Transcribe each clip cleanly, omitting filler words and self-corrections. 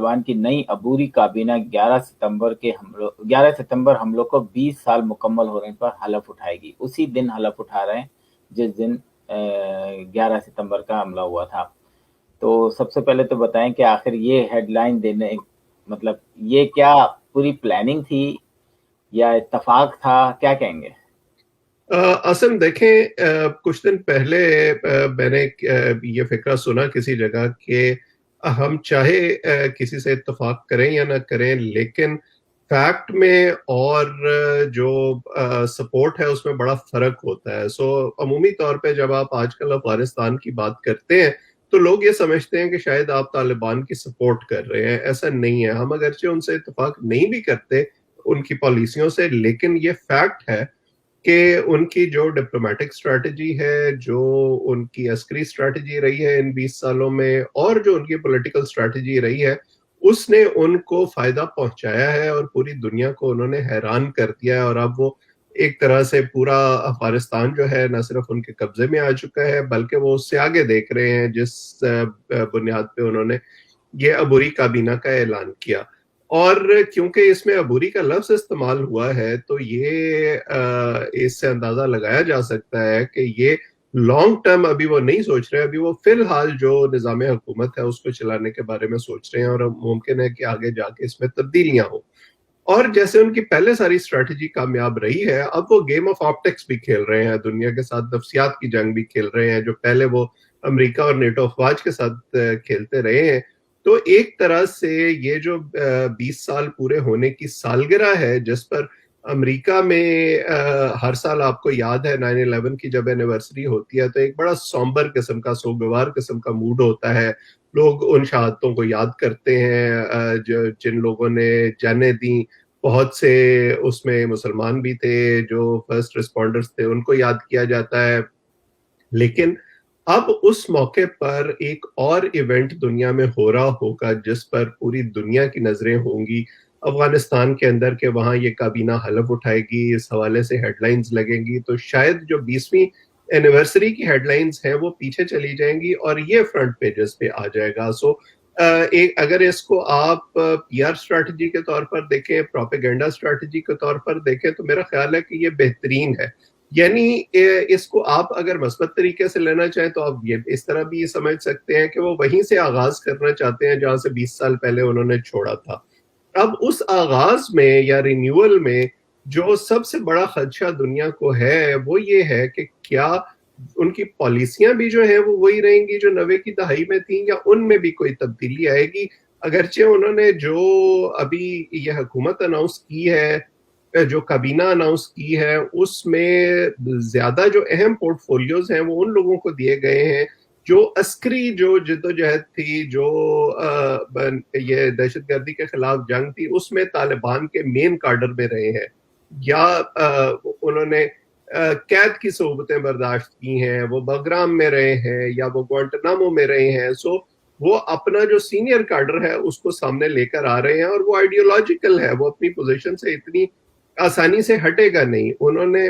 طالبان کی نئی عبوری کابینہ 11 ستمبر حملوں کو 20 سال مکمل ہونے پر حلف اٹھائے گی. اسی دن حلف اٹھا رہے ہیں جس دن 11 ستمبر کا حملہ ہوا تھا. تو سب سے پہلے تو بتائیں کہ آخر یہ ہیڈ لائن دینے مطلب یہ کیا پوری پلاننگ تھی یا اتفاق تھا، کیا کہیں گے؟ اسم دیکھیں، کچھ دن پہلے میں نے یہ فکرہ سنا کسی جگہ کہ ہم چاہے کسی سے اتفاق کریں یا نہ کریں، لیکن فیکٹ میں اور جو سپورٹ ہے اس میں بڑا فرق ہوتا ہے. سو عمومی طور پہ جب آپ آج کل افغانستان کی بات کرتے ہیں تو لوگ یہ سمجھتے ہیں کہ شاید آپ طالبان کی سپورٹ کر رہے ہیں. ایسا نہیں ہے. ہم اگرچہ ان سے اتفاق نہیں بھی کرتے ان کی پالیسیوں سے، لیکن یہ فیکٹ ہے کہ ان کی جو ڈپلومیٹک اسٹریٹجی ہے، جو ان کی عسکری اسٹریٹجی رہی ہے ان 20 سالوں میں، اور جو ان کی پولیٹیکل اسٹریٹجی رہی ہے، اس نے ان کو فائدہ پہنچایا ہے اور پوری دنیا کو انہوں نے حیران کر دیا ہے. اور اب وہ ایک طرح سے پورا افغانستان جو ہے نہ صرف ان کے قبضے میں آ چکا ہے بلکہ وہ اس سے آگے دیکھ رہے ہیں جس بنیاد پہ انہوں نے یہ عبوری کابینہ کا اعلان کیا. اور کیونکہ اس میں عبوری کا لفظ استعمال ہوا ہے تو یہ اس سے اندازہ لگایا جا سکتا ہے کہ یہ لانگ ٹرم ابھی وہ نہیں سوچ رہے. ابھی وہ فی الحال جو نظام حکومت ہے اس کو چلانے کے بارے میں سوچ رہے ہیں، اور ممکن ہے کہ آگے جا کے اس میں تبدیلیاں ہوں. اور جیسے ان کی پہلے ساری اسٹریٹجی کامیاب رہی ہے، اب وہ گیم آف آپٹکس بھی کھیل رہے ہیں، دنیا کے ساتھ نفسیات کی جنگ بھی کھیل رہے ہیں جو پہلے وہ امریکہ اور نیٹو افواج کے ساتھ کھیلتے رہے ہیں. تو ایک طرح سے یہ جو 20 سال پورے ہونے کی سالگرہ ہے جس پر امریکہ میں ہر سال آپ کو یاد ہے 9/11 کی جب اینیورسری ہوتی ہے تو ایک بڑا سومبر قسم کا، سوگوار قسم کا موڈ ہوتا ہے. لوگ ان شہادتوں کو یاد کرتے ہیں جن لوگوں نے جانیں دیں. بہت سے اس میں مسلمان بھی تھے جو فرسٹ رسپونڈرز تھے، ان کو یاد کیا جاتا ہے. لیکن اب اس موقع پر ایک اور ایونٹ دنیا میں ہو رہا ہوگا جس پر پوری دنیا کی نظریں ہوں گی افغانستان کے اندر، کہ وہاں یہ کابینہ حلف اٹھائے گی، اس حوالے سے ہیڈ لائنز لگیں گی. تو شاید جو 20ویں اینیورسری کی ہیڈ لائنز ہیں وہ پیچھے چلی جائیں گی اور یہ فرنٹ پیجز پہ آ جائے گا. سو اگر اس کو آپ پی آر اسٹریٹجی کے طور پر دیکھیں، پروپیگنڈا اسٹریٹجی کے طور پر دیکھیں، تو میرا خیال ہے کہ یہ بہترین ہے. یعنی اس کو آپ اگر مثبت طریقے سے لینا چاہیں تو آپ یہ اس طرح بھی یہ سمجھ سکتے ہیں کہ وہ وہیں سے آغاز کرنا چاہتے ہیں جہاں سے 20 سال پہلے انہوں نے چھوڑا تھا. اب اس آغاز میں یا رینیول میں جو سب سے بڑا خدشہ دنیا کو ہے وہ یہ ہے کہ کیا ان کی پالیسیاں بھی جو ہیں وہ وہی رہیں گی جو 90 کی دہائی میں تھیں، یا ان میں بھی کوئی تبدیلی آئے گی. اگرچہ انہوں نے جو ابھی یہ حکومت اناؤنس کی ہے، جو کابینہ اناؤنس کی ہے، اس میں زیادہ جو اہم پورٹ فولیوز ہیں وہ ان لوگوں کو دیے گئے ہیں جو عسکری جو جدوجہد تھی، جو یہ دہشت گردی کے خلاف جنگ تھی، اس میں طالبان کے مین کارڈر میں رہے ہیں، یا انہوں نے قید کی صعوبتیں برداشت کی ہیں، وہ بگرام میں رہے ہیں یا وہ گوانٹنامو میں رہے ہیں. سو وہ اپنا جو سینئر کارڈر ہے اس کو سامنے لے کر آ رہے ہیں، اور وہ آئیڈیولوجیکل ہے، وہ اپنی پوزیشن سے اتنی آسانی سے ہٹے گا نہیں. انہوں نے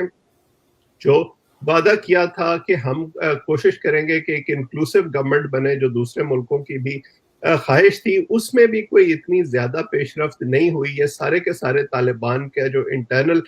جو وعدہ کیا تھا کہ ہم کوشش کریں گے کہ ایک انکلوسیو گورنمنٹ بنے جو دوسرے ملکوں کی بھی خواہش تھی، اس میں بھی کوئی اتنی زیادہ پیش رفت نہیں ہوئی. یہ سارے کے سارے طالبان کا جو انٹرنل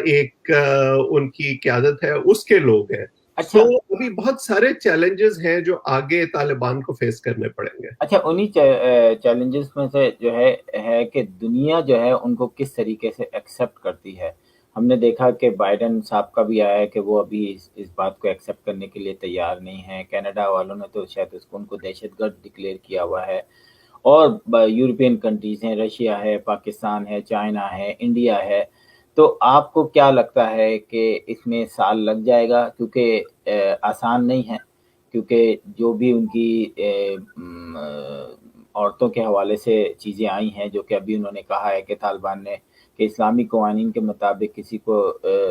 ایک ان کی قیادت ہے اس کے لوگ ہیں. اچھا، تو ابھی بہت سارے چیلنجز ہیں جو آگے طالبان کو فیس کرنے پڑیں گے. اچھا، انہی چیلنجز میں سے جو ہے کہ دنیا جو ہے ان کو کس طریقے سے ایکسیپٹ کرتی ہے. ہم نے دیکھا کہ بائیڈن صاحب کا بھی آیا ہے کہ وہ ابھی اس بات کو ایکسیپٹ کرنے کے لیے تیار نہیں ہیں. کینیڈا والوں نے تو شاید اس کو ان کو دہشت گرد ڈکلیئر کیا ہوا ہے، اور یورپین کنٹریز ہیں، رشیا ہے، پاکستان ہے، چائنا ہے، انڈیا ہے. تو آپ کو کیا لگتا ہے کہ اس میں سال لگ جائے گا؟ کیونکہ آسان نہیں ہے، کیونکہ جو بھی ان کی عورتوں کے حوالے سے چیزیں آئی ہیں، جو کہ ابھی انہوں نے کہا ہے کہ طالبان نے کہ اسلامی قوانین کے مطابق کسی کو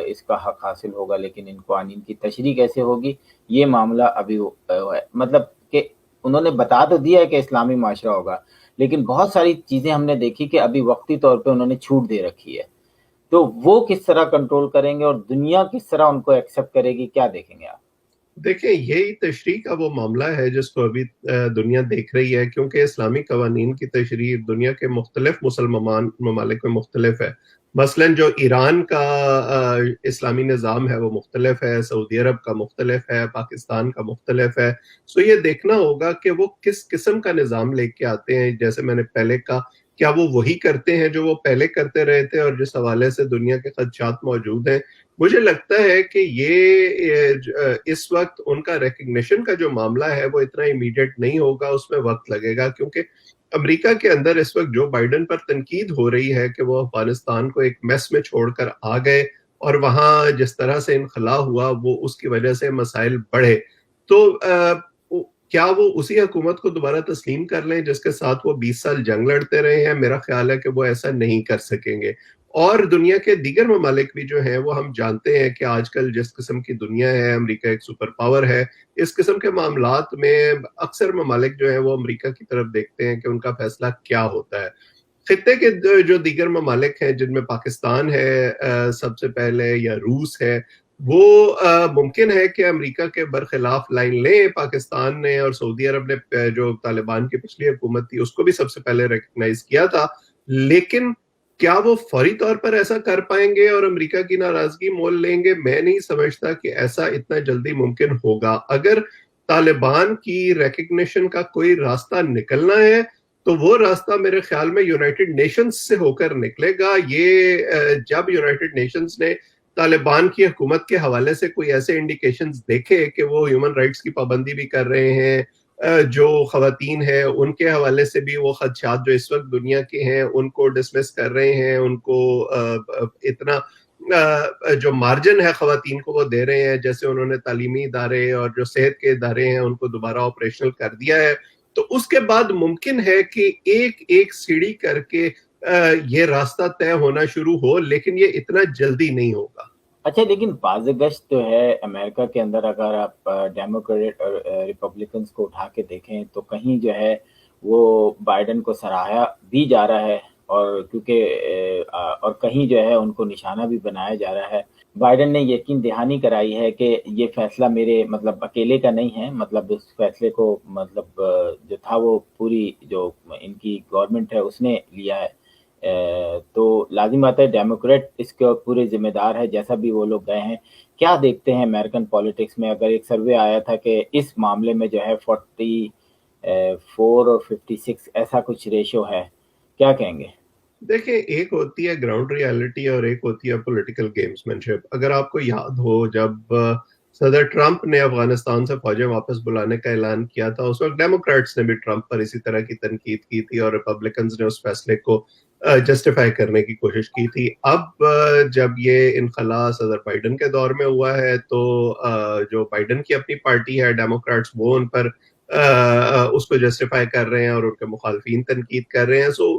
اس کا حق حاصل ہوگا، لیکن ان قوانین کی تشریح کیسے ہوگی، یہ معاملہ ابھی ہے. مطلب کہ انہوں نے بتا تو دیا ہے کہ اسلامی معاشرہ ہوگا، لیکن بہت ساری چیزیں ہم نے دیکھی کہ ابھی وقتی طور پہ انہوں نے چھوٹ دے رکھی ہے. تو وہ کس طرح کنٹرول کریں گے اور دنیا کس طرح ان کو ایکسیپٹ کرے گی، کیا دیکھیں گے آپ؟ دیکھیں یہی تشریح کا وہ معاملہ ہے جس کو ابھی دنیا دیکھ رہی ہے، کیونکہ اسلامی قوانین کی تشریح دنیا کے مختلف مسلمان ممالک میں مختلف ہے. مثلا جو ایران کا اسلامی نظام ہے وہ مختلف ہے، سعودی عرب کا مختلف ہے، پاکستان کا مختلف ہے. سو یہ دیکھنا ہوگا کہ وہ کس قسم کا نظام لے کے آتے ہیں. جیسے میں نے پہلے کہا، کیا وہ وہی کرتے ہیں جو وہ پہلے کرتے رہے تھے، اور جس حوالے سے دنیا کے خدشات موجود ہیں. مجھے لگتا ہے کہ یہ اس وقت ان کا ریکگنیشن کا جو معاملہ ہے وہ اتنا امیڈیٹ نہیں ہوگا، اس میں وقت لگے گا، کیونکہ امریکہ کے اندر اس وقت جو بائیڈن پر تنقید ہو رہی ہے کہ وہ افغانستان کو ایک میس میں چھوڑ کر آ گئے، اور وہاں جس طرح سے انخلا ہوا وہ اس کی وجہ سے مسائل بڑھے. تو کیا وہ اسی حکومت کو دوبارہ تسلیم کر لیں جس کے ساتھ وہ 20 سال جنگ لڑتے رہے ہیں؟ میرا خیال ہے کہ وہ ایسا نہیں کر سکیں گے. اور دنیا کے دیگر ممالک بھی جو ہیں وہ ہم جانتے ہیں کہ آج کل جس قسم کی دنیا ہے، امریکہ ایک سپر پاور ہے. اس قسم کے معاملات میں اکثر ممالک جو ہیں وہ امریکہ کی طرف دیکھتے ہیں کہ ان کا فیصلہ کیا ہوتا ہے. خطے کے جو دیگر ممالک ہیں جن میں پاکستان ہے سب سے پہلے، یا روس ہے، وہ ممکن ہے کہ امریکہ کے برخلاف لائن لیں. پاکستان نے اور سعودی عرب نے جو طالبان کی پچھلی حکومت تھی اس کو بھی سب سے پہلے ریکگنائز کیا تھا، لیکن کیا وہ فوری طور پر ایسا کر پائیں گے اور امریکہ کی ناراضگی مول لیں گے؟ میں نہیں سمجھتا کہ ایسا اتنا جلدی ممکن ہوگا. اگر طالبان کی ریکگنیشن کا کوئی راستہ نکلنا ہے تو وہ راستہ میرے خیال میں یونائٹڈ نیشنز سے ہو کر نکلے گا. یہ جب یونائٹڈ نیشنز نے طالبان کی حکومت کے حوالے سے کوئی ایسے انڈیکیشنز دیکھے کہ وہ ہیومن رائٹس کی پابندی بھی کر رہے ہیں، جو خواتین ہیں ان کے حوالے سے بھی وہ خدشات جو اس وقت دنیا کے ہیں ان کو ڈسمس کر رہے ہیں، ان کو اتنا جو مارجن ہے خواتین کو وہ دے رہے ہیں، جیسے انہوں نے تعلیمی ادارے اور جو صحت کے ادارے ہیں ان کو دوبارہ آپریشنل کر دیا ہے، تو اس کے بعد ممکن ہے کہ ایک ایک سیڑھی کر کے یہ راستہ طے ہونا شروع ہو، لیکن یہ اتنا جلدی نہیں ہوگا. اچھا، لیکن بعض گشت جو ہے امریکہ کے اندر، اگر آپ ڈیموکریٹ اور ریپبلکنس کو اٹھا کے دیکھیں تو کہیں جو ہے وہ بائیڈن کو سراہا بھی جا رہا ہے، اور کیونکہ اور کہیں جو ہے ان کو نشانہ بھی بنایا جا رہا ہے. بائیڈن نے یقین دہانی کرائی ہے کہ یہ فیصلہ میرے مطلب اکیلے کا نہیں ہے، مطلب اس فیصلے کو مطلب جو تھا وہ پوری جو ان کی گورنمنٹ ہے اس نے لیا ہے. تو لازم بات ہے ڈیموکریٹ اس کے پورے ذمہ دار ہے، جیسا بھی وہ لوگ گئے ہیں. کیا دیکھتے ہیں امریکن پالیٹکس میں؟ اگر ایک سروے آیا تھا کہ اس معاملے میں جو ہے 44 اور 56 ایسا کچھ ریشو ہے، کیا کہیں گے؟ دیکھیں، ایک ہوتی ہے گراؤنڈ ریالٹی اور ایک ہوتی ہے پولیٹیکل گیمز مین شپ. اگر آپ کو یاد ہو، جب صدر ٹرمپ نے افغانستان سے فوجیں واپس بلانے کا اعلان کیا تھا، اس وقت ڈیموکریٹس نے بھی ٹرمپ پر اسی طرح کی تنقید کی تھی اور ریپبلکنز نے اس فیصلے کو جسٹیفائی کرنے کی کوشش کی تھی. اب جب یہ انخلا صدر بائیڈن کے دور میں ہوا ہے تو جو بائیڈن کی اپنی پارٹی ہے ڈیموکریٹس، وہ ان پر اس کو جسٹیفائی کر رہے ہیں اور ان کے مخالفین تنقید کر رہے ہیں. سو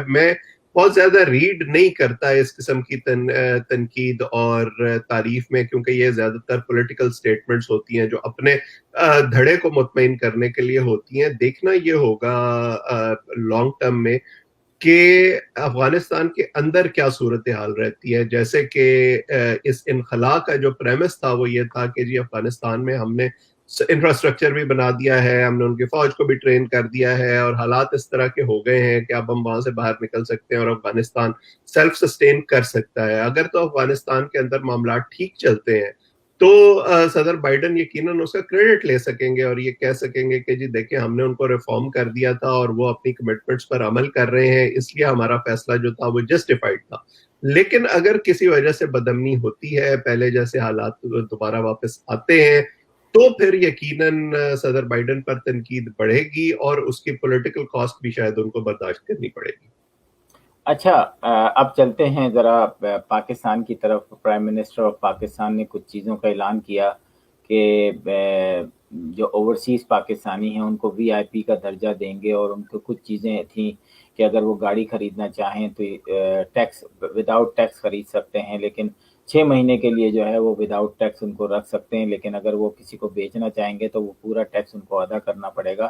میں بہت زیادہ ریڈ نہیں کرتا اس قسم کی تنقید اور تعریف میں، کیونکہ یہ زیادہ تر پولیٹیکل سٹیٹمنٹس ہوتی ہیں جو اپنے دھڑے کو مطمئن کرنے کے لیے ہوتی ہیں. دیکھنا یہ ہوگا لانگ ٹرم میں کہ افغانستان کے اندر کیا صورتحال رہتی ہے. جیسے کہ اس انخلا کا جو پریمس تھا وہ یہ تھا کہ جی افغانستان میں ہم نے انفراسٹرکچر بھی بنا دیا ہے، ہم نے ان کی فوج کو بھی ٹرین کر دیا ہے، اور حالات اس طرح کے ہو گئے ہیں کہ اب ہم وہاں سے باہر نکل سکتے ہیں اور افغانستان سیلف سسٹین کر سکتا ہے. اگر تو افغانستان کے اندر معاملات ٹھیک چلتے ہیں تو صدر بائیڈن یقیناً اس کا کریڈٹ لے سکیں گے اور یہ کہہ سکیں گے کہ جی دیکھیں ہم نے ان کو ریفارم کر دیا تھا اور وہ اپنی کمٹمنٹس پر عمل کر رہے ہیں، اس لیے ہمارا فیصلہ جو تھا وہ جسٹیفائڈ تھا. لیکن اگر کسی وجہ سے بدامنی ہوتی ہے، پہلے جیسے حالات دوبارہ واپس آتے ہیں، تو پھر یقیناً صدر بائیڈن پر تنقید بڑھے گی اور اس کی پولیٹیکل کاسٹ بھی شاید ان کو برداشت کرنی پڑے گی. اچھا، اب چلتے ہیں ذرا پاکستان کی طرف. پرائم منسٹر آف پاکستان نے کچھ چیزوں کا اعلان کیا کہ جو اوورسیز پاکستانی ہیں ان کو وی آئی پی کا درجہ دیں گے، اور ان کو کچھ چیزیں تھیں کہ اگر وہ گاڑی خریدنا چاہیں تو ٹیکس وداؤٹ ٹیکس خرید سکتے ہیں، لیکن 6 مہینے کے لیے جو ہے وہ وداؤٹ ٹیکس ان کو رکھ سکتے ہیں، لیکن اگر وہ کسی کو بیچنا چاہیں گے تو وہ پورا ٹیکس ان کو ادا کرنا پڑے گا.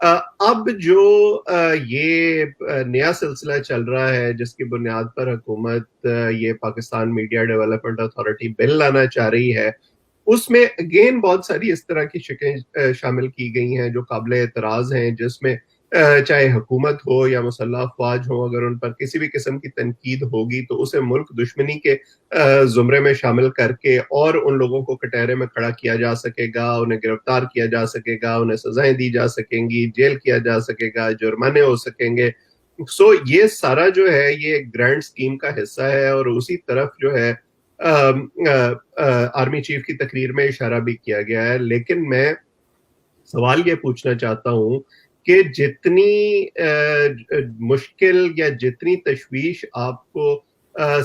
اب جو یہ نیا سلسلہ چل رہا ہے جس کی بنیاد پر حکومت یہ پاکستان میڈیا ڈیولپمنٹ اتھارٹی بل لانا چاہ رہی ہے، اس میں اگین بہت ساری اس طرح کی شکیں شامل کی گئی ہیں جو قابل اعتراض ہیں، جس میں چاہے حکومت ہو یا مسلح افواج ہو، اگر ان پر کسی بھی قسم کی تنقید ہوگی تو اسے ملک دشمنی کے زمرے میں شامل کر کے اور ان لوگوں کو کٹہرے میں کھڑا کیا جا سکے گا، انہیں گرفتار کیا جا سکے گا، انہیں سزائیں دی جا سکیں گی، جیل کیا جا سکے گا، جرمانے ہو سکیں گے. سو یہ سارا جو ہے یہ ایک گرینڈ اسکیم کا حصہ ہے، اور اسی طرف جو ہے آرمی چیف کی تقریر میں اشارہ بھی کیا گیا ہے. لیکن میں سوال یہ پوچھنا چاہتا ہوں کہ جتنی مشکل یا جتنی تشویش آپ کو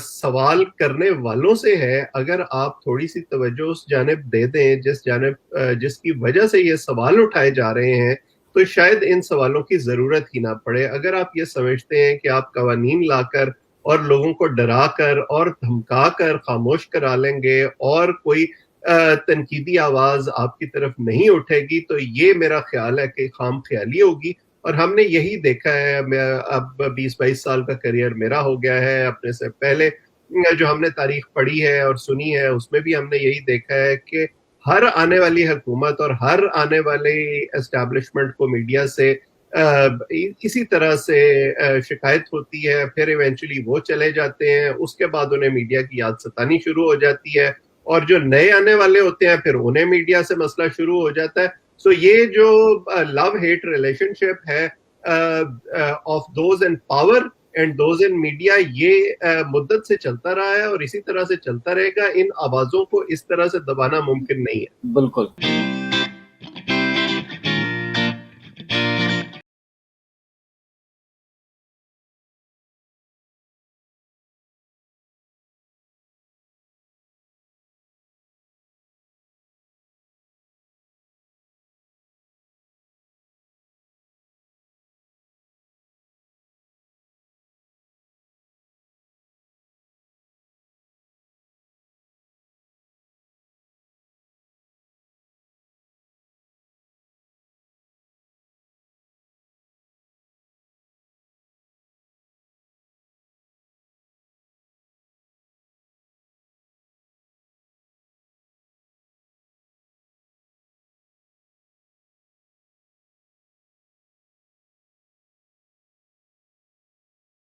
سوال کرنے والوں سے ہے، اگر آپ تھوڑی سی توجہ اس جانب دے دیں جس کی وجہ سے یہ سوال اٹھائے جا رہے ہیں، تو شاید ان سوالوں کی ضرورت ہی نہ پڑے. اگر آپ یہ سمجھتے ہیں کہ آپ قوانین لا کر اور لوگوں کو ڈرا کر اور دھمکا کر خاموش کرا لیں گے اور کوئی تنقیدی آواز آپ کی طرف نہیں اٹھے گی، تو یہ میرا خیال ہے کہ خام خیالی ہوگی. اور ہم نے یہی دیکھا ہے، اب 20-22 سال کا کریئر میرا ہو گیا ہے، اپنے سے پہلے جو ہم نے تاریخ پڑھی ہے اور سنی ہے اس میں بھی ہم نے یہی دیکھا ہے کہ ہر آنے والی حکومت اور ہر آنے والی اسٹیبلشمنٹ کو میڈیا سے اسی طرح سے شکایت ہوتی ہے، پھر ایونچولی وہ چلے جاتے ہیں، اس کے بعد انہیں میڈیا کی یاد ستانی شروع ہو جاتی ہے، اور جو نئے آنے والے ہوتے ہیں پھر انہیں میڈیا سے مسئلہ شروع ہو جاتا ہے. سو یہ جو لو ہیٹ ریلیشن شپ ہے of those in power and those in media, یہ مدت سے چلتا رہا ہے اور اسی طرح سے چلتا رہے گا. ان آوازوں کو اس طرح سے دبانا ممکن نہیں ہے. بالکل.